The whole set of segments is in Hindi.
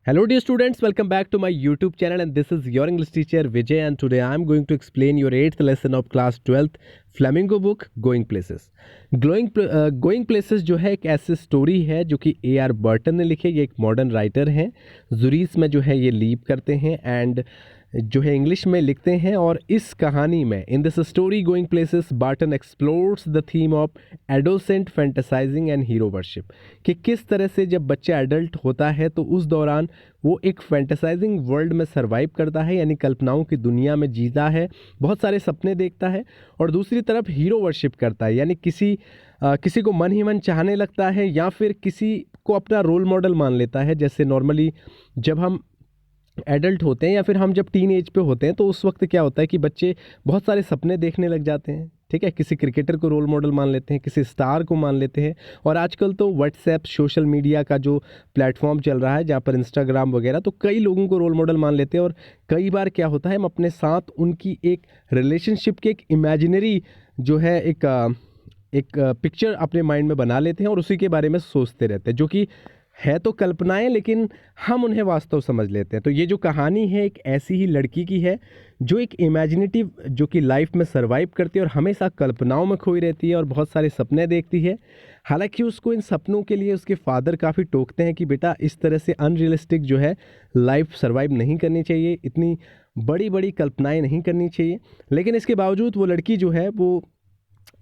Hello dear students, welcome back to my YouTube channel and this is your English teacher Vijay and today I am going to explain your 8th lesson of class 12th Flamingo book Going Places. Going Places जो है एक ऐसी स्टोरी है जो कि A.R. बर्टन ने लिखी है। ये एक मॉडर्न राइटर हैं, ज़ुरीच में जो है ये लीव करते हैं एंड जो है इंग्लिश में लिखते हैं। और इस कहानी में in this story going places Burton explores the theme of adolescent fantasising and hero worship, कि किस तरह से जब बच्चा एडल्ट होता है तो उस दौरान वो एक फैंटेसाइजिंग वर्ल्ड में सर्वाइव करता है, यानी कल्पनाओं की दुनिया में जीता है, बहुत सारे सपने देखता है और दूसरी तरफ हीरो वर्शिप करता है, यानी किसी को मन ही मन चाहने लगता है या फिर किसी को अपना रोल मॉडल मान लेता है। जैसे नॉर्मली जब हम एडल्ट होते हैं या फिर हम जब टीन एज पे होते हैं तो उस वक्त क्या होता है कि बच्चे बहुत सारे सपने देखने लग जाते हैं, ठीक है। किसी क्रिकेटर को रोल मॉडल मान लेते हैं, किसी स्टार को मान लेते हैं। और आजकल तो व्हाट्सएप सोशल मीडिया का जो प्लेटफॉर्म चल रहा है जहाँ पर इंस्टाग्राम वगैरह, तो कई लोगों को रोल मॉडल मान लेते हैं। और कई बार क्या होता है हम अपने साथ उनकी एक रिलेशनशिप की एक इमेजिनरी जो है एक पिक्चर अपने माइंड में बना लेते हैं और उसी के बारे में सोचते रहते हैं, जो कि है तो कल्पनाएं लेकिन हम उन्हें वास्तव समझ लेते हैं। तो ये जो कहानी है एक ऐसी ही लड़की की है जो एक इमेजिनेटिव जो कि लाइफ में सर्वाइव करती है और हमेशा कल्पनाओं में खोई रहती है और बहुत सारे सपने देखती है। हालांकि उसको इन सपनों के लिए उसके फादर काफ़ी टोकते हैं कि बेटा इस तरह से अनरियलिस्टिक जो है लाइफ सर्वाइव नहीं करनी चाहिए, इतनी बड़ी बड़ी कल्पनाएँ नहीं करनी चाहिए। लेकिन इसके बावजूद वो लड़की जो है वो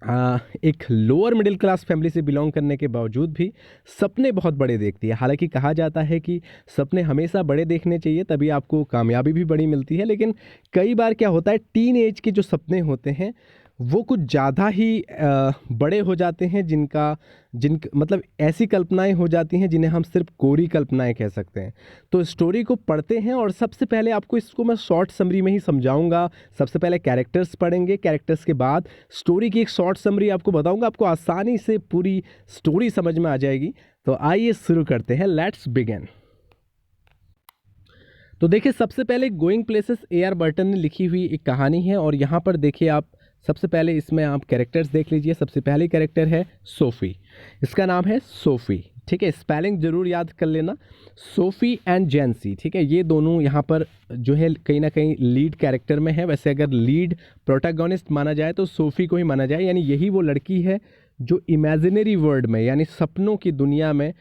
एक लोअर मिडिल क्लास फैमिली से बिलोंग करने के बावजूद भी सपने बहुत बड़े देखती है। हालांकि कहा जाता है कि सपने हमेशा बड़े देखने चाहिए, तभी आपको कामयाबी भी बड़ी मिलती है। लेकिन कई बार क्या होता है टीन एज के जो सपने होते हैं वो कुछ ज़्यादा ही बड़े हो जाते हैं, जिन मतलब ऐसी कल्पनाएं हो जाती हैं जिन्हें हम सिर्फ कोरी कल्पनाएं कह सकते हैं। तो स्टोरी को पढ़ते हैं और सबसे पहले आपको इसको मैं शॉर्ट समरी में ही समझाऊंगा। सबसे पहले कैरेक्टर्स पढ़ेंगे, कैरेक्टर्स के बाद स्टोरी की एक शॉर्ट समरी आपको बताऊंगा, आपको आसानी से पूरी स्टोरी समझ में आ जाएगी। तो आइए शुरू करते हैं, लेट्स बिगिन। तो देखिए सबसे पहले गोइंग प्लेसेस A.R. बर्टन ने लिखी हुई एक कहानी है और यहाँ पर देखिए आप सबसे पहले इसमें आप कैरेक्टर्स देख लीजिए। सबसे पहले कैरेक्टर है सोफ़ी, इसका नाम है सोफ़ी, ठीक है। स्पेलिंग ज़रूर याद कर लेना, सोफ़ी एंड जेंसी, ठीक है। ये दोनों यहाँ पर जो है कहीं ना कहीं लीड कैरेक्टर में है। वैसे अगर लीड प्रोटैगनिस्ट माना जाए तो सोफ़ी को ही माना जाए, यानी यही वो लड़की है जो इमेजिनरी वर्ल्ड में यानी सपनों की दुनिया में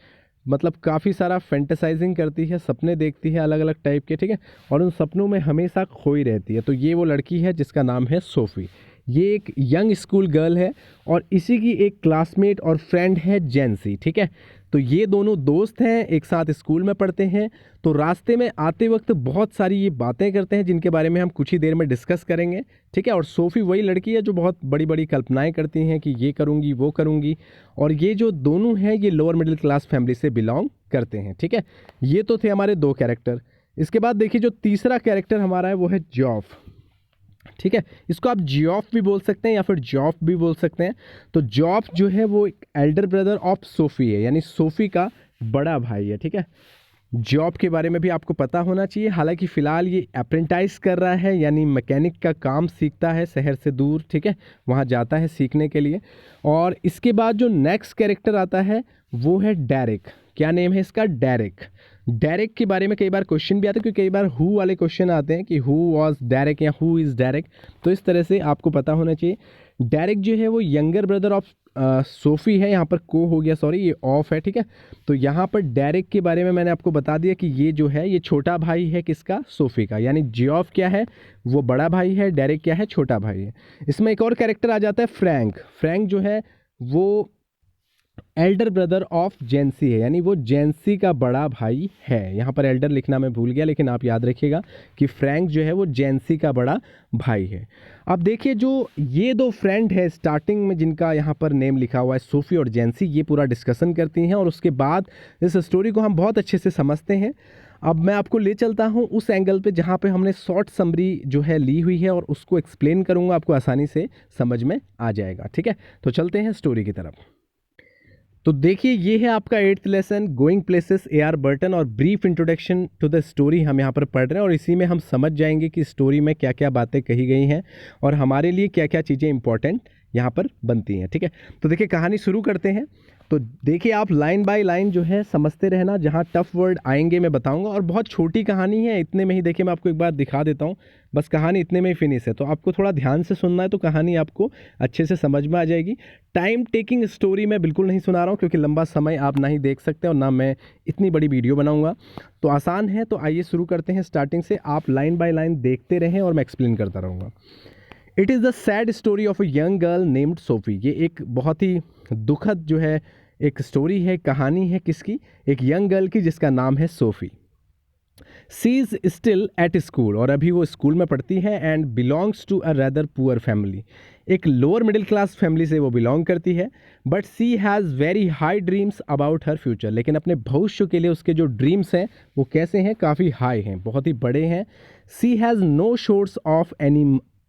मतलब काफ़ी सारा फैंटेसाइजिंग करती है, सपने देखती है अलग अलग टाइप के, ठीक है। और उन सपनों में हमेशा खोई रहती है। तो ये वो लड़की है जिसका नाम है सोफ़ी। ये एक यंग स्कूल गर्ल है और इसी की एक क्लासमेट और फ्रेंड है जेंसी, ठीक है। तो ये दोनों दोस्त हैं, एक साथ स्कूल में पढ़ते हैं। तो रास्ते में आते वक्त बहुत सारी ये बातें करते हैं जिनके बारे में हम कुछ ही देर में डिस्कस करेंगे, ठीक है। और सोफ़ी वही लड़की है जो बहुत बड़ी बड़ी कल्पनाएं करती हैं कि ये करूँगी वो करूँगी। और ये जो दोनों हैं ये लोअर मिडिल क्लास फैमिली से बिलोंग करते हैं, ठीक है। ये तो थे हमारे दो कैरेक्टर। इसके बाद देखिए जो तीसरा कैरेक्टर हमारा है वो है जॉफ, ठीक है। इसको आप जियोफ भी बोल सकते हैं या फिर जॉफ भी बोल सकते हैं। तो जॉफ जो है वो एक एल्डर ब्रदर ऑफ सोफ़ी है, यानी सोफ़ी का बड़ा भाई है, ठीक है। जॉब के बारे में भी आपको पता होना चाहिए। हालांकि फ़िलहाल ये अप्रेंटाइज कर रहा है, यानी मैकेनिक का काम सीखता है शहर से दूर, ठीक है। वहाँ जाता है सीखने के लिए। और इसके बाद जो नेक्स्ट कैरेक्टर आता है वो है डेरिक। क्या नेम है इसका? डेरिक। डेरिक के बारे में कई बार क्वेश्चन भी आते हैं, क्योंकि कई बार हु वाले क्वेश्चन आते हैं कि हु वाज डेरिक या हु इज़ डेरिक। तो इस तरह से आपको पता होना चाहिए। डेरिक जो है वो यंगर ब्रदर ऑफ सोफ़ी है, यहाँ पर को हो गया, सॉरी ये ऑफ है, ठीक है। तो यहाँ पर डेरिक के बारे में मैंने आपको बता दिया कि ये जो है ये छोटा भाई है किसका? सोफ़ी का। यानी जियोफ क्या है? वो बड़ा भाई है, डेरिक क्या है? छोटा भाई है। इसमें एक और कैरेक्टर आ जाता है फ्रैंक। फ्रैंक जो है वो एल्डर ब्रदर ऑफ जेंसी है, यानी वो जेंसी का बड़ा भाई है। यहाँ पर एल्डर लिखना मैं भूल गया, लेकिन आप याद रखिएगा कि फ्रैंक जो है वो जेंसी का बड़ा भाई है। अब देखिए जो ये दो फ्रेंड है स्टार्टिंग में जिनका यहाँ पर नेम लिखा हुआ है सोफ़ी और जेंसी, ये पूरा डिस्कशन करती हैं और उसके बाद इस स्टोरी को हम बहुत अच्छे से समझते हैं। अब मैं आपको ले चलता हूँ उस एंगल पे जहाँ पे हमने शॉर्ट समरी जो है ली हुई है और उसको एक्सप्लेन करूँगा, आपको आसानी से समझ में आ जाएगा, ठीक है। तो चलते हैं स्टोरी की तरफ। तो देखिए ये है आपका 8th lesson going places A.R. Burton और brief introduction to the story हम यहाँ पर पढ़ रहे हैं और इसी में हम समझ जाएंगे कि स्टोरी में क्या क्या बातें कही गई हैं और हमारे लिए क्या क्या चीज़ें इंपॉर्टेंट यहाँ पर बनती हैं, ठीक है। तो देखिए कहानी शुरू करते हैं। तो देखिए आप लाइन बाय लाइन जो है समझते रहना, जहाँ टफ वर्ड आएंगे मैं बताऊंगा। और बहुत छोटी कहानी है, इतने में ही देखिए मैं आपको एक बार दिखा देता हूँ, बस कहानी इतने में ही फिनिश है। तो आपको थोड़ा ध्यान से सुनना है तो कहानी आपको अच्छे से समझ में आ जाएगी। टाइम टेकिंग स्टोरी मैं बिल्कुल नहीं सुना रहा हूँ, क्योंकि लंबा समय आप ना ही देख सकते और ना मैं इतनी बड़ी वीडियो बनाऊँगा। तो आसान है, तो आइए शुरू करते हैं स्टार्टिंग से। आप लाइन बाय लाइन देखते रहें और मैं एक्सप्लेन करता रहूँगा। It is the sad story of a young girl named SoFi. ये एक बहुत ही दुखद जो है एक स्टोरी है, कहानी है किसकी, एक यंग गर्ल की जिसका नाम है Sophie. She is still at school, और अभी वो स्कूल में पढ़ती है, and belongs to a rather poor family. एक लोअर मिडिल क्लास फैमिली से वो बिलोंग करती है। But she has very high dreams about her future. लेकिन अपने भविष्य के लिए उसके जो ड्रीम्स हैं वो कैसे हैं, काफ़ी हाई हैं, बहुत ही बड़े हैं। She has no source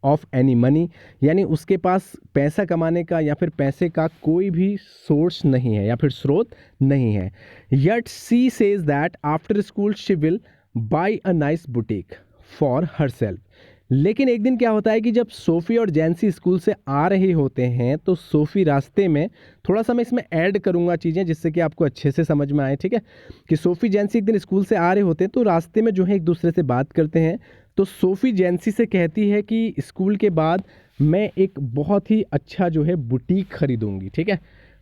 of any money, यानी उसके पास पैसा कमाने का या फिर पैसे का कोई भी सोर्स नहीं है या फिर स्रोत नहीं है। Yet she says that after school she will by a nice boutique for her self. लेकिन एक दिन क्या होता है कि जब सोफ़ी और जैंसी स्कूल से आ रहे होते हैं तो सोफ़ी रास्ते में, थोड़ा सा मैं इसमें ऐड करूंगा चीज़ें जिससे कि आपको अच्छे से समझ में आए, ठीक है, कि सोफ़ी जैंसी एक दिन स्कूल से आ रहे होते हैं तो रास्ते में जो है एक दूसरे से बात करते हैं। तो सोफ़ी जैंसी से कहती है कि स्कूल के बाद मैं एक बहुत ही अच्छा जो है बुटीक खरीदूंगी, ठीक है।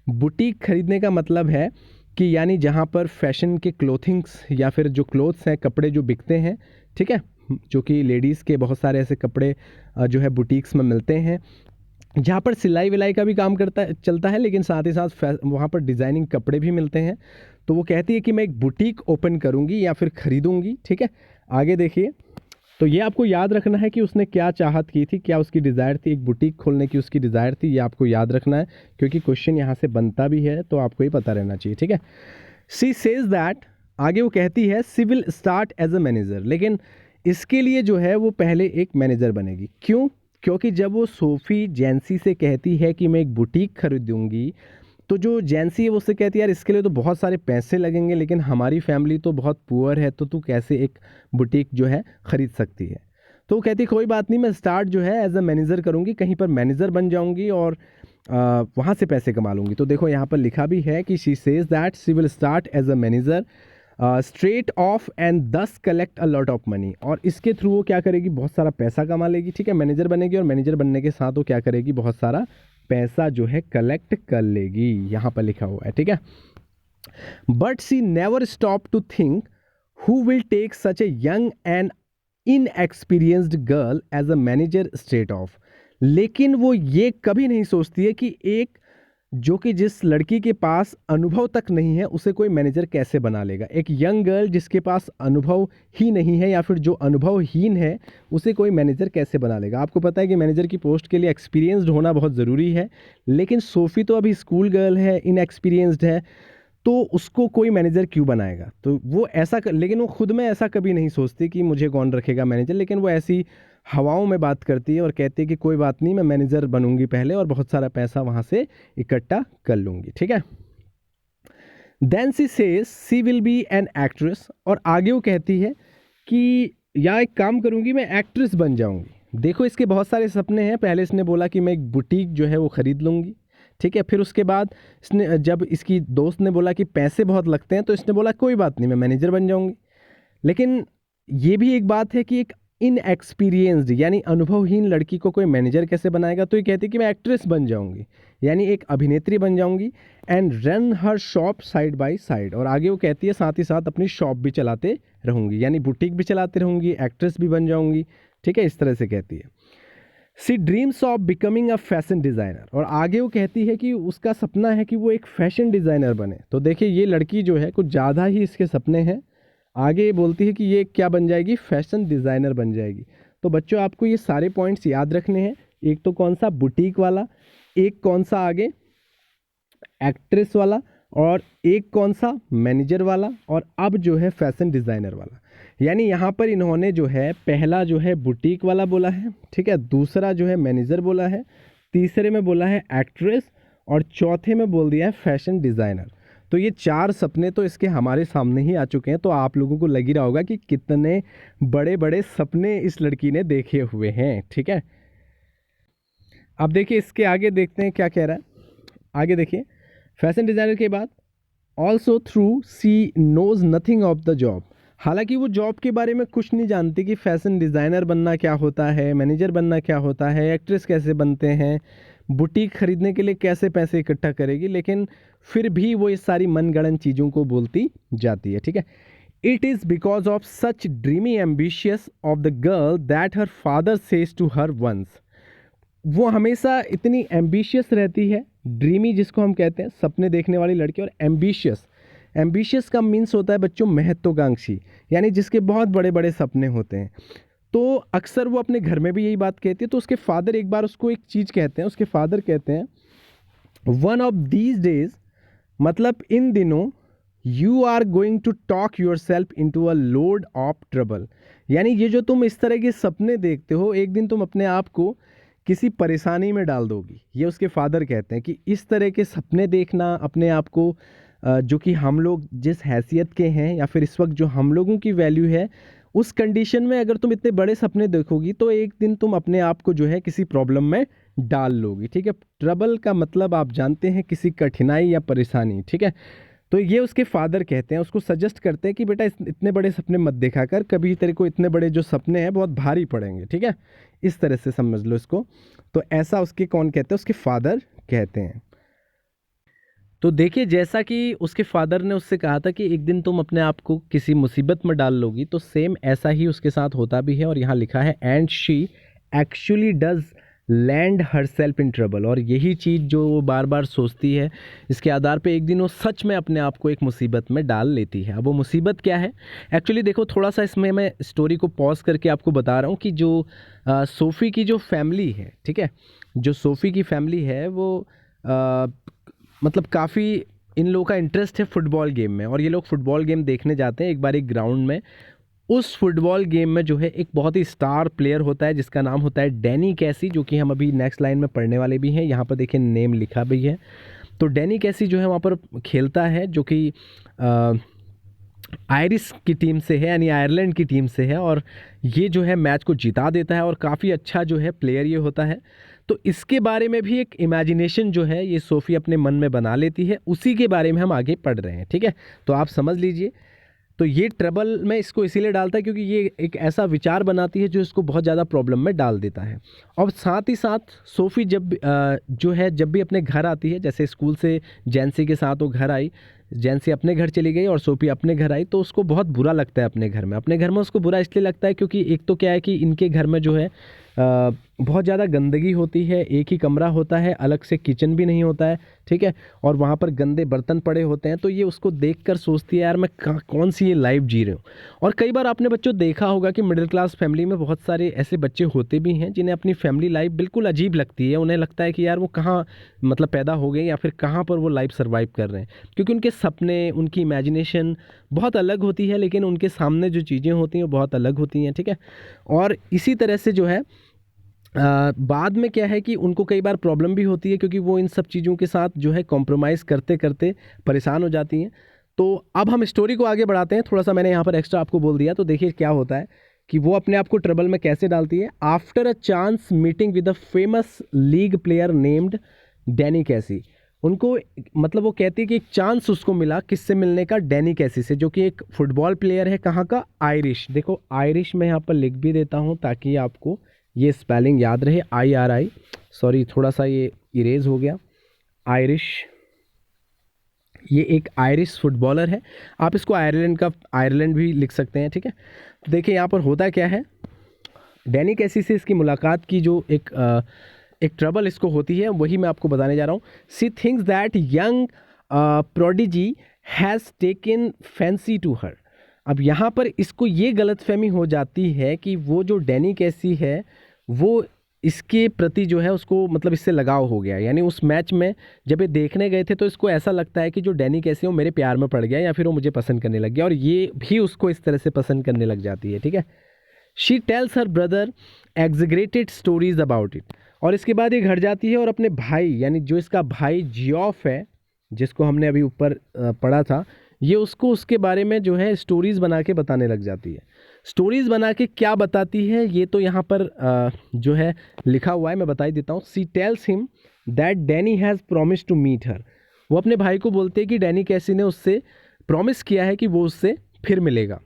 बुटीक खरीदने का मतलब है कि यानी जहाँ पर फैशन के क्लोथिंग्स या फिर जो क्लोथ्स हैं, कपड़े जो बिकते हैं, ठीक है, जो कि लेडीज़ के बहुत सारे ऐसे कपड़े जो है बुटीक्स में मिलते हैं, जहाँ पर सिलाई विलाई का भी काम चलता है, लेकिन साथ ही साथ वहाँ पर डिज़ाइनिंग कपड़े भी मिलते हैं। तो वो कहती है कि मैं एक बुटीक ओपन करूँगी या फिर ख़रीदूँगी, ठीक है। आगे देखिए, तो ये आपको याद रखना है कि उसने क्या चाहत की थी, क्या उसकी डिज़ायर थी, एक बुटीक खोलने की उसकी डिज़ायर थी, ये आपको याद रखना है क्योंकि क्वेश्चन यहाँ से बनता भी है, तो आपको ये पता रहना चाहिए, ठीक है। सी सेज दैट, आगे वो कहती है she will start as a manager, लेकिन इसके लिए जो है वो पहले एक मैनेजर बनेगी। क्यों? क्योंकि जब वो सोफ़ी जैंसी से कहती है कि मैं एक बुटीक खरीदूंगी, तो जो जैंसी है वो उससे कहती है यार इसके लिए तो बहुत सारे पैसे लगेंगे, लेकिन हमारी फैमिली तो बहुत पुअर है, तो तू कैसे एक बुटीक जो है ख़रीद सकती है। तो वो कहती है कोई बात नहीं, मैं स्टार्ट जो है एज अ मैनेजर करूँगी, कहीं पर मैनेजर बन जाऊँगी और वहाँ से पैसे कमा लूँगी। तो देखो यहाँ पर लिखा भी है कि she says that she will start as a manager straight off and thus collect a lot of money. और इसके थ्रू वो क्या करेगी, बहुत सारा पैसा कमा लेगी, ठीक है, मैनेजर बनेगी, और मैनेजर बनने के साथ वो क्या करेगी, बहुत सारा पैसा जो है कलेक्ट कर लेगी, यहाँ पर लिखा हुआ है, ठीक है। But she never stop to think who will take such a young and inexperienced girl as a manager straight off. लेकिन वो ये कभी नहीं सोचती है कि एक जो कि जिस लड़की के पास अनुभव तक नहीं है उसे कोई मैनेजर कैसे बना लेगा। एक यंग गर्ल जिसके पास अनुभव ही नहीं है या फिर जो अनुभवहीन है उसे कोई मैनेजर कैसे बना लेगा। आपको पता है कि मैनेजर की पोस्ट के लिए एक्सपीरियंस्ड होना बहुत ज़रूरी है, लेकिन सोफ़ी तो अभी स्कूल गर्ल है, इनएक्सपीरियंस्ड है, तो उसको कोई मैनेजर क्यों बनाएगा। तो वो लेकिन वो खुद में ऐसा कभी नहीं सोचती कि मुझे कौन रखेगा मैनेजर, लेकिन वो ऐसी हवाओं में बात करती है और कहती है कि कोई बात नहीं, मैं मैनेजर बनूंगी पहले और बहुत सारा पैसा वहाँ से इकट्ठा कर लूँगी, ठीक है। Then she says she will be an actress, और आगे वो कहती है कि या एक काम करूँगी, मैं एक्ट्रेस बन जाऊँगी। देखो इसके बहुत सारे सपने हैं। पहले इसने बोला कि मैं एक बुटीक जो है वो ख़रीद लूँगी, ठीक है। फिर उसके बाद इसने, जब इसकी दोस्त ने बोला कि पैसे बहुत लगते हैं, तो इसने बोला कोई बात नहीं, मैं मैनेजर बन जाऊँगी। लेकिन ये भी एक बात है कि एक इनएक्सपीरियंस्ड यानी अनुभवहीन लड़की को कोई मैनेजर कैसे बनाएगा। तो ये कहती है कि मैं एक्ट्रेस बन जाऊंगी, यानी एक अभिनेत्री बन जाऊंगी, and run her shop side by side. और आगे वो कहती है साथ ही साथ अपनी शॉप भी चलाते रहूंगी, यानी बुटीक भी चलाते रहूंगी, एक्ट्रेस भी बन जाऊंगी, ठीक है, इस तरह से कहती है। She dreams of becoming a fashion designer, और आगे वो कहती है कि उसका सपना है कि वो एक फैशन डिज़ाइनर बने। तो देखिए ये लड़की जो है कुछ ज़्यादा ही इसके सपने हैं। आगे बोलती है कि ये क्या बन जाएगी, फैशन डिज़ाइनर बन जाएगी। तो बच्चों आपको ये सारे पॉइंट्स याद रखने हैं। एक तो कौन सा, बुटीक वाला, एक कौन सा आगे एक्ट्रेस वाला, और एक कौन सा मैनेजर वाला, और अब जो है फैशन डिज़ाइनर वाला। यानी यहाँ पर इन्होंने जो है पहला जो है बुटीक वाला बोला है, ठीक है, दूसरा जो है मैनेजर बोला है, तीसरे में बोला है एक्ट्रेस, और चौथे में बोल दिया है फैशन डिज़ाइनर। तो ये चार सपने तो इसके हमारे सामने ही आ चुके हैं। तो आप लोगों को लग ही रहा होगा कि कितने बड़े बड़े सपने इस लड़की ने देखे हुए हैं, ठीक है। अब देखिए इसके आगे देखते हैं क्या कह रहा है। आगे देखिए, फैशन डिज़ाइनर के बाद also though she knows nothing of the job, हालांकि वो जॉब के बारे में कुछ नहीं जानती कि फैशन डिज़ाइनर बनना क्या होता है, मैनेजर बनना क्या होता है, एक्ट्रेस कैसे बनते हैं, बुटीक खरीदने के लिए कैसे पैसे इकट्ठा करेगी, लेकिन फिर भी वो इस सारी मनगढ़ंत चीज़ों को बोलती जाती है। ठीक है, it is because of such dreamy ambitious of the girl that her father says to her once, वो हमेशा इतनी एम्बिशियस रहती है, ड्रीमी जिसको हम कहते हैं सपने देखने वाली लड़की, और एम्बिशियस, एम्बिशियस का मीन्स होता है बच्चों महत्वाकांक्षी, यानी जिसके बहुत बड़े बड़े सपने होते हैं। तो अक्सर वो अपने घर में भी यही बात कहती है। तो उसके फादर एक बार उसको एक चीज़ कहते हैं, उसके फादर कहते हैं वन ऑफ दीज डेज, मतलब इन दिनों, you are going to talk yourself into a load of trouble, यानी ये जो तुम इस तरह के सपने देखते हो एक दिन तुम अपने आप को किसी परेशानी में डाल दोगी। ये उसके फादर कहते हैं कि इस तरह के सपने देखना अपने आप को, जो कि हम लोग जिस हैसियत के हैं या फिर इस वक्त जो हम लोगों की वैल्यू है, उस कंडीशन में अगर तुम इतने बड़े सपने देखोगी तो एक दिन तुम अपने आप को जो है किसी प्रॉब्लम में डाल लोगी। ठीक है, ट्रबल का मतलब आप जानते हैं किसी कठिनाई या परेशानी। ठीक है, तो ये उसके फादर कहते हैं, उसको सजेस्ट करते हैं कि बेटा इतने बड़े सपने मत देखा कर, कभी तेरे को इतने बड़े जो सपने हैं बहुत भारी पड़ेंगे। ठीक है, इस तरह से समझ लो इसको। तो ऐसा उसके कौन कहते हैं, उसके फादर कहते हैं। तो देखिए, जैसा कि उसके फादर ने उससे कहा था कि एक दिन तुम अपने आप को किसी मुसीबत में डाल लोगी, तो सेम ऐसा ही उसके साथ होता भी है। और यहाँ लिखा है and she actually does land her self in trouble, और यही चीज़ जो वो बार बार सोचती है, इसके आधार पे एक दिन वो सच में अपने आप को एक मुसीबत में डाल लेती है। अब वो मुसीबत क्या है, एक्चुअली देखो थोड़ा सा इसमें मैं स्टोरी को पॉज करके आपको बता रहा हूँ कि जो सोफ़ी की जो फैमिली है, ठीक है, जो सोफ़ी की फैमिली है वो मतलब काफ़ी इन लोगों का इंटरेस्ट है फुटबॉल गेम में, और ये लोग फुटबॉल गेम देखने जाते हैं एक बार एक ग्राउंड में। उस फुटबॉल गेम में जो है एक बहुत ही स्टार प्लेयर होता है जिसका नाम होता है डैनी कैसी, जो कि हम अभी नेक्स्ट लाइन में पढ़ने वाले भी हैं। यहाँ पर देखिए नेम लिखा भी है। तो डैनी कैसी जो है वहाँ पर खेलता है, जो कि आयरिश की टीम से है, यानी आयरलैंड की टीम से है, और ये जो है मैच को जिता देता है और काफ़ी अच्छा जो है प्लेयर ये होता है। तो इसके बारे में भी एक इमेजिनेशन जो है ये सोफ़ी अपने मन में बना लेती है, उसी के बारे में हम आगे पढ़ रहे हैं। ठीक है, तो आप समझ लीजिए। तो ये ट्रबल में इसको इसीलिए डालता है क्योंकि ये एक ऐसा विचार बनाती है जो इसको बहुत ज़्यादा प्रॉब्लम में डाल देता है। और साथ ही साथ सोफ़ी जब जो है जब भी अपने घर आती है, जैसे स्कूल से जैंसी के साथ वो घर आई, जैंसी अपने घर चली गई और सोफ़ी अपने घर आई, तो उसको बहुत बुरा लगता है अपने घर में। अपने घर में उसको बुरा इसलिए लगता है क्योंकि एक तो क्या है कि इनके घर में जो है बहुत ज़्यादा गंदगी होती है, एक ही कमरा होता है, अलग से किचन भी नहीं होता है। ठीक है, और वहाँ पर गंदे बर्तन पड़े होते हैं। तो ये उसको देखकर सोचती है यार मैं कौन सी ये लाइफ जी रही हूँ। और कई बार आपने बच्चों देखा होगा कि मिडिल क्लास फैमिली में बहुत सारे ऐसे बच्चे होते भी हैं जिन्हें अपनी फैमिली लाइफ बिल्कुल अजीब लगती है। उन्हें लगता है कि यार वो कहाँ मतलब पैदा हो गए या फिर कहाँ पर वो लाइफ सर्वाइव कर रहे हैं, क्योंकि उनके सपने, उनकी इमेजिनेशन बहुत अलग होती है, लेकिन उनके सामने जो चीज़ें होती हैं वो बहुत अलग होती हैं। ठीक है, और इसी तरह से जो है बाद में क्या है कि उनको कई बार प्रॉब्लम भी होती है क्योंकि वो इन सब चीज़ों के साथ जो है कॉम्प्रोमाइज़ करते करते परेशान हो जाती हैं। तो अब हम स्टोरी को आगे बढ़ाते हैं। थोड़ा सा मैंने यहाँ पर एक्स्ट्रा आपको बोल दिया। तो देखिए क्या होता है कि वो अपने आप को ट्रबल में कैसे डालती है। After a chance meeting with a famous league player named Danny कैसी, उनको मतलब वो कहती है कि एक चांस उसको मिला किससे मिलने का, डैनी कैसी से, जो कि एक फुटबॉल प्लेयर है, कहाँ का, आयरिश। देखो आयरिश मैं यहाँ पर लिख भी देता हूँ ताकि आपको ये स्पेलिंग याद रहे, IRI, सॉरी थोड़ा सा ये इरेज हो गया, आयरिश। ये एक आयरिश फुटबॉलर है, आप इसको आयरलैंड भी लिख सकते हैं। ठीक है, देखिए यहाँ पर होता क्या है, डैनी कैसी से इसकी मुलाकात की जो एक ट्रबल इसको होती है वही मैं आपको बताने जा रहा हूँ। She thinks that young prodigy has taken fancy to her. अब यहाँ पर इसको ये गलतफहमी हो जाती है कि वो जो डैनी कैसी है वो इसके प्रति जो है उसको मतलब इससे लगाव हो गया। यानी उस मैच में जब ये देखने गए थे तो इसको ऐसा लगता है कि जो डैनी कैसी है वो मेरे प्यार में पड़ गया या फिर वो मुझे पसंद करने लग गया, और ये भी उसको इस तरह से पसंद करने लग जाती है। ठीक है, she tells her brother exaggerated stories about it. और इसके बाद ये घर जाती है और अपने भाई, यानी जो इसका भाई जियोफ है जिसको हमने अभी ऊपर पढ़ा था, ये उसको उसके बारे में जो है स्टोरीज़ बना के बताने लग जाती है। स्टोरीज़ बना के क्या बताती है ये तो यहाँ पर जो है लिखा हुआ है, मैं बता ही देता हूँ। She tells him that Danny has promise to meet her. वो अपने भाई को बोलते हैं कि डैनी कैसी ने उससे प्रॉमिस किया है कि वो उससे फिर मिलेगा।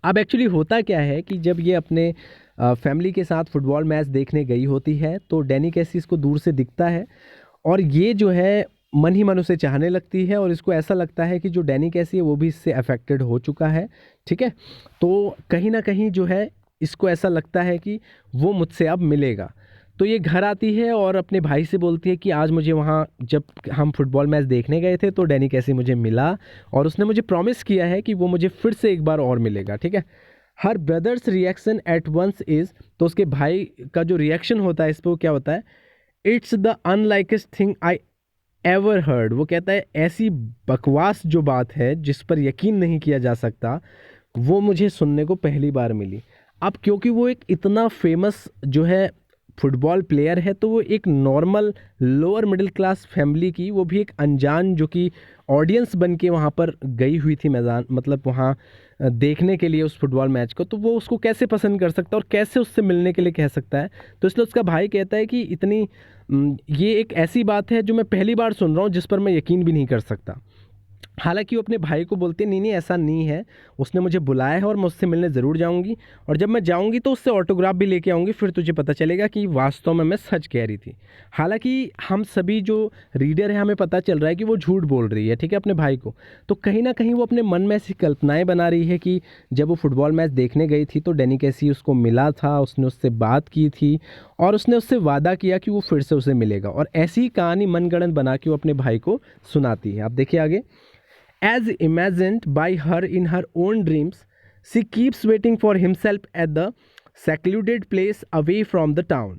अब एक्चुअली होता क्या है कि जब ये अपने फैमिली के साथ फुटबॉल मैच देखने गई होती है तो डैनी कैसी इसको दूर से दिखता है और ये जो है मन ही मन उसे चाहने लगती है और इसको ऐसा लगता है कि जो डैनी कैसी है वो भी इससे अफेक्टेड हो चुका है, ठीक है। तो कहीं ना कहीं जो है इसको ऐसा लगता है कि वो मुझसे अब मिलेगा। तो ये घर आती है और अपने भाई से बोलती है कि आज मुझे वहाँ जब हम फुटबॉल मैच देखने गए थे तो डैनी कैसी मुझे मिला और उसने मुझे प्रॉमिस किया है कि वो मुझे फिर से एक बार और मिलेगा, ठीक है। Her brother's reaction at once is, तो उसके भाई का जो रिएक्शन होता है इस पर वो क्या होता है, it's the unlikeliest thing I ever heard. वो कहता है ऐसी बकवास जो बात है जिस पर यकीन नहीं किया जा सकता वो मुझे सुनने को पहली बार मिली। अब क्योंकि वो एक इतना फेमस जो है फुटबॉल प्लेयर है तो वो एक normal lower middle class family की, वो भी एक अनजान जो कि ऑडियंस बन के वहाँ पर गई हुई थी मैदान, मतलब वहाँ देखने के लिए उस फुटबॉल मैच को, तो वो उसको कैसे पसंद कर सकता है और कैसे उससे मिलने के लिए कह सकता है। तो इसलिए उसका भाई कहता है कि ये एक ऐसी बात है जो मैं पहली बार सुन रहा हूँ जिस पर मैं यकीन भी नहीं कर सकता। हालांकि वो अपने भाई को बोलते नहीं नहीं ऐसा नहीं है, उसने मुझे बुलाया है और मैं उससे मिलने ज़रूर जाऊंगी और जब मैं जाऊंगी तो उससे ऑटोग्राफ भी लेके आऊंगी, फिर तुझे पता चलेगा कि वास्तव में मैं सच कह रही थी। हालांकि हम सभी जो रीडर है हमें पता चल रहा है कि वो झूठ बोल रही है, ठीक है, अपने भाई को। तो कहीं ना कहीं वो अपने मन में ऐसी कल्पनाएं बना रही है कि जब वो फुटबॉल मैच देखने गई थी तो डैनी कैसी उसको मिला था, उसने उससे बात की थी और उसने उससे वादा किया कि वो फिर से उसे मिलेगा, और ऐसी ही कहानी मनगढ़ंत बना के वो अपने भाई को सुनाती है। आप देखिए आगे। As imagined by her in her own dreams, she keeps waiting for himself at the secluded place away from the town.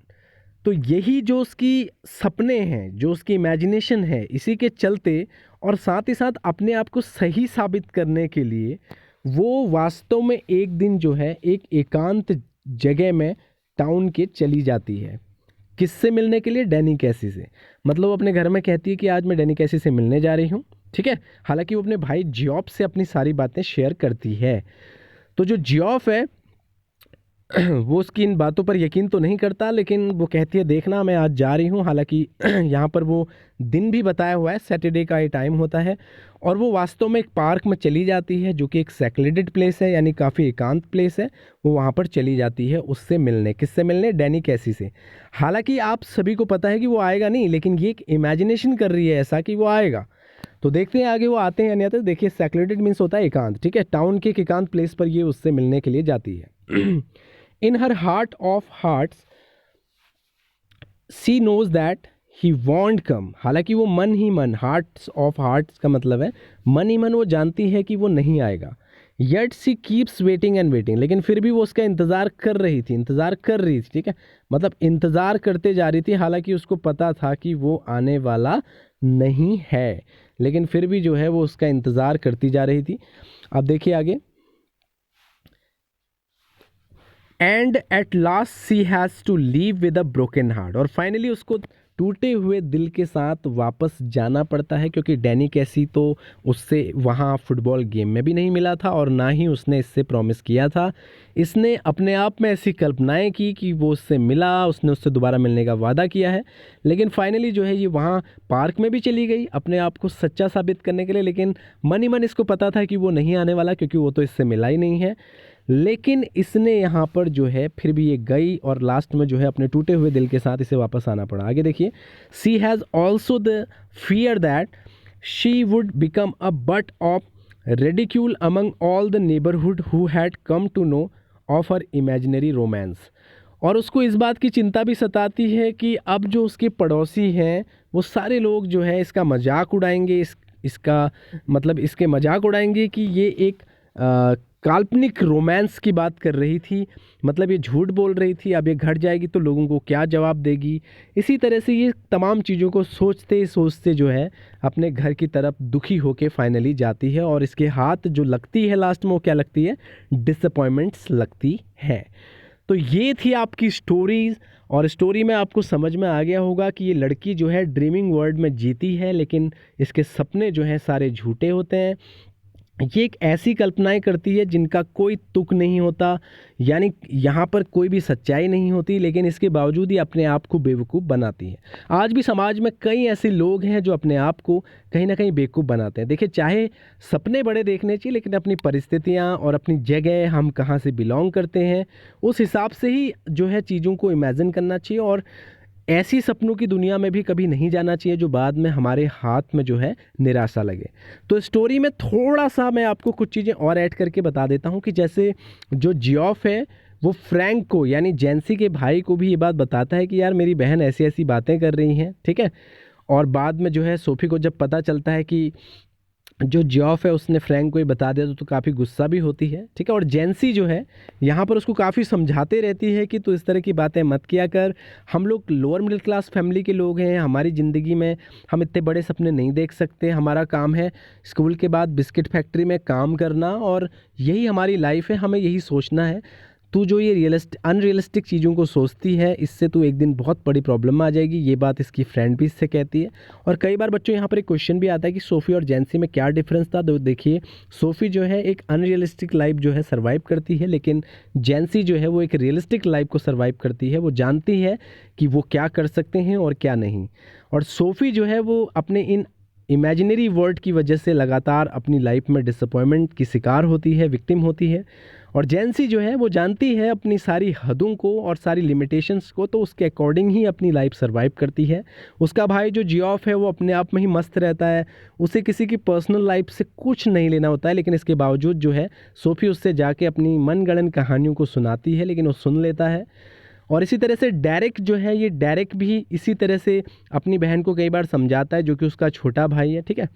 तो यही जो उसकी सपने हैं, जो उसकी इमेजिनेशन है, इसी के चलते और साथ ही साथ अपने आप को सही साबित करने के लिए वो वास्तव में एक दिन जो है एक एकांत जगह में टाउन के चली जाती है। किससे मिलने के लिए? डैनी कैसी से। मतलब वो अपने घर में कहती है कि आज मैं डैनी कैसी से मिलने जा रही हूँ, ठीक है। हालांकि वो अपने भाई जियोफ से अपनी सारी बातें शेयर करती है। तो जो जियोफ है वो उसकी इन बातों पर यकीन तो नहीं करता, लेकिन वो कहती है देखना मैं आज जा रही हूँ। हालांकि यहाँ पर वो दिन भी बताया हुआ है, सैटरडे का ये टाइम होता है और वो वास्तव में एक पार्क में चली जाती है जो कि एक सेक्रेटेड प्लेस है, यानी काफ़ी एकांत प्लेस है। वो वहाँ पर चली जाती है उससे मिलने। किससे मिलने? डैनी कैसी से। हालांकि आप सभी को पता है कि वो आएगा नहीं, लेकिन ये एक इमेजिनेशन कर रही है ऐसा कि वो आएगा। तो देखते हैं आगे वो आते हैं या नहीं आते। देखिए सेक्रेटेड मीन्स होता है एकांत, ठीक है। टाउन के एक एकांत प्लेस पर ये उससे मिलने के लिए जाती है। In her heart of hearts she knows that he won't come. हालांकि वो मन ही मन, हार्ट्स ऑफ हार्ट्स का मतलब है मन ही मन वो जानती है कि वो नहीं आएगा। Yet she keeps waiting and waiting, लेकिन फिर भी वो उसका इंतज़ार कर रही थी, ठीक है। मतलब इंतज़ार करते जा रही थी, हालांकि उसको पता था कि वो आने वाला नहीं है, लेकिन फिर भी जो है वो उसका इंतज़ार करती जा रही थी। अब देखिए आगे। And at last she has to leave with a broken heart, और फाइनली उसको टूटे हुए दिल के साथ वापस जाना पड़ता है, क्योंकि डैनी कैसी तो उससे वहाँ फुटबॉल गेम में भी नहीं मिला था और ना ही उसने इससे प्रॉमिस किया था। इसने अपने आप में ऐसी कल्पनाएं की कि वो उससे मिला, उसने उससे दोबारा मिलने का वादा किया है, लेकिन फाइनली जो है ये वहाँ पार्क में भी चली गई अपने आप को सच्चा साबित करने के लिए। लेकिन मन ही मन इसको पता था कि वो नहीं आने वाला, क्योंकि वो तो इससे मिला ही नहीं है। लेकिन इसने यहाँ पर जो है फिर भी ये गई और लास्ट में जो है अपने टूटे हुए दिल के साथ इसे वापस आना पड़ा। आगे देखिए। She has also the fear that she would become a butt of ridicule among all the neighbourhood who had come to know of her imaginary romance. और उसको इस बात की चिंता भी सताती है कि अब जो उसके पड़ोसी हैं वो सारे लोग जो है इसका मजाक उड़ाएंगे, इसका मतलब इसके मजाक उड़ाएंगे कि ये एक काल्पनिक रोमांस की बात कर रही थी, मतलब ये झूठ बोल रही थी। अब ये घर जाएगी तो लोगों को क्या जवाब देगी। इसी तरह से ये तमाम चीज़ों को सोचते सोचते जो है अपने घर की तरफ दुखी होके फाइनली जाती है, और इसके हाथ जो लगती है लास्ट में वो क्या लगती है? डिसअपॉइंटमेंट्स लगती है। तो ये थी आपकी स्टोरीज़, और स्टोरी में आपको समझ में आ गया होगा कि ये लड़की जो है ड्रीमिंग वर्ल्ड में जीती है, लेकिन इसके सपने जो हैं सारे झूठे होते हैं। ये एक ऐसी कल्पनाएं करती है जिनका कोई तुक नहीं होता, यानी यहाँ पर कोई भी सच्चाई नहीं होती, लेकिन इसके बावजूद ही अपने आप को बेवकूफ़ बनाती है। आज भी समाज में कई ऐसे लोग हैं जो अपने आप को कहीं ना कहीं बेवकूफ़ बनाते हैं। देखिए, चाहे सपने बड़े देखने चाहिए, लेकिन अपनी परिस्थितियाँ और अपनी जगह, हम कहाँ से बिलोंग करते हैं, उस हिसाब से ही जो है चीज़ों को इमेजिन करना चाहिए। और ऐसी सपनों की दुनिया में भी कभी नहीं जाना चाहिए जो बाद में हमारे हाथ में जो है निराशा लगे। तो स्टोरी में थोड़ा सा मैं आपको कुछ चीज़ें और ऐड करके बता देता हूँ कि जैसे जो जियोफ है वो फ्रैंक को, यानी जैंसी के भाई को भी ये बात बताता है कि यार मेरी बहन ऐसी ऐसी बातें कर रही हैं, ठीक है। और बाद में जो है सोफ़ी को जब पता चलता है कि जो जियोफ है उसने फ्रैंक को ही बता दिया, तो काफ़ी गुस्सा भी होती है, ठीक है। और जेंसी जो है यहाँ पर उसको काफ़ी समझाते रहती है कि तू इस तरह की बातें मत किया कर, हम लोग लोअर मिडिल क्लास फैमिली के लोग हैं, हमारी ज़िंदगी में हम इतने बड़े सपने नहीं देख सकते, हमारा काम है स्कूल के बाद बिस्किट फैक्ट्री में काम करना और यही हमारी लाइफ है, हमें यही सोचना है। तू जो ये अनरियलिस्टिक चीज़ों को सोचती है, इससे तू एक दिन बहुत बड़ी प्रॉब्लम में आ जाएगी। ये बात इसकी फ्रेंड भी इससे कहती है। और कई बार बच्चों यहाँ पर एक क्वेश्चन भी आता है कि सोफ़ी और जेंसी में क्या डिफरेंस था। तो देखिए, सोफ़ी जो है एक अनरियलिस्टिक लाइफ जो है सर्वाइव करती है, लेकिन जेंसी जो है वो एक रियलिस्टिक लाइफ को सर्वाइव करती है। वो जानती है कि वो क्या कर सकते हैं और क्या नहीं। और सोफ़ी जो है वो अपने इन इमेजिनरी वर्ल्ड की वजह से लगातार अपनी लाइफ में डिसअपॉइंटमेंट की शिकार होती है, विक्टिम होती है। और जेंसी जो है वो जानती है अपनी सारी हदों को और सारी लिमिटेशंस को, तो उसके अकॉर्डिंग ही अपनी लाइफ सर्वाइव करती है। उसका भाई जो जियोफ है वो अपने आप में ही मस्त रहता है, उसे किसी की पर्सनल लाइफ से कुछ नहीं लेना होता है, लेकिन इसके बावजूद जो है सोफ़ी उससे जाके अपनी मनगढ़ंत कहानियों को सुनाती है, लेकिन वो सुन लेता है। और इसी तरह से डेरेक जो है, ये डेरेक भी इसी तरह से अपनी बहन को कई बार समझाता है, जो कि उसका छोटा भाई है, ठीक है।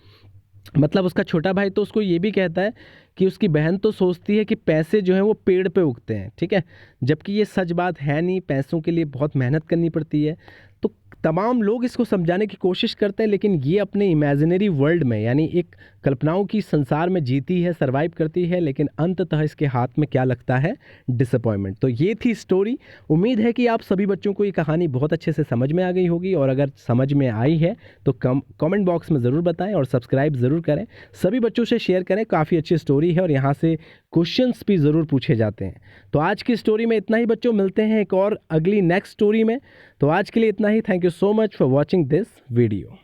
मतलब उसका छोटा भाई तो उसको ये भी कहता है कि उसकी बहन तो सोचती है कि पैसे जो हैं वो पेड़ पे उगते हैं, ठीक है, जबकि ये सच बात है नहीं, पैसों के लिए बहुत मेहनत करनी पड़ती है। तो तमाम लोग इसको समझाने की कोशिश करते हैं, लेकिन ये अपने इमेजिनरी वर्ल्ड में, यानी एक कल्पनाओं की संसार में जीती है, सर्वाइव करती है, लेकिन अंततः इसके हाथ में क्या लगता है? डिसअपॉइंटमेंट। तो ये थी स्टोरी। उम्मीद है कि आप सभी बच्चों को ये कहानी बहुत अच्छे से समझ में आ गई होगी, और अगर समझ में आई है तो कमेंट बॉक्स में ज़रूर बताएं और सब्सक्राइब ज़रूर करें, सभी बच्चों से शेयर करें। काफ़ी अच्छी स्टोरी है और यहाँ से क्वेश्चंस भी ज़रूर पूछे जाते हैं। तो आज की स्टोरी में इतना ही बच्चों, मिलते हैं एक और अगली नेक्स्ट स्टोरी में। तो आज के लिए इतना ही। Thank you so much for watching this video.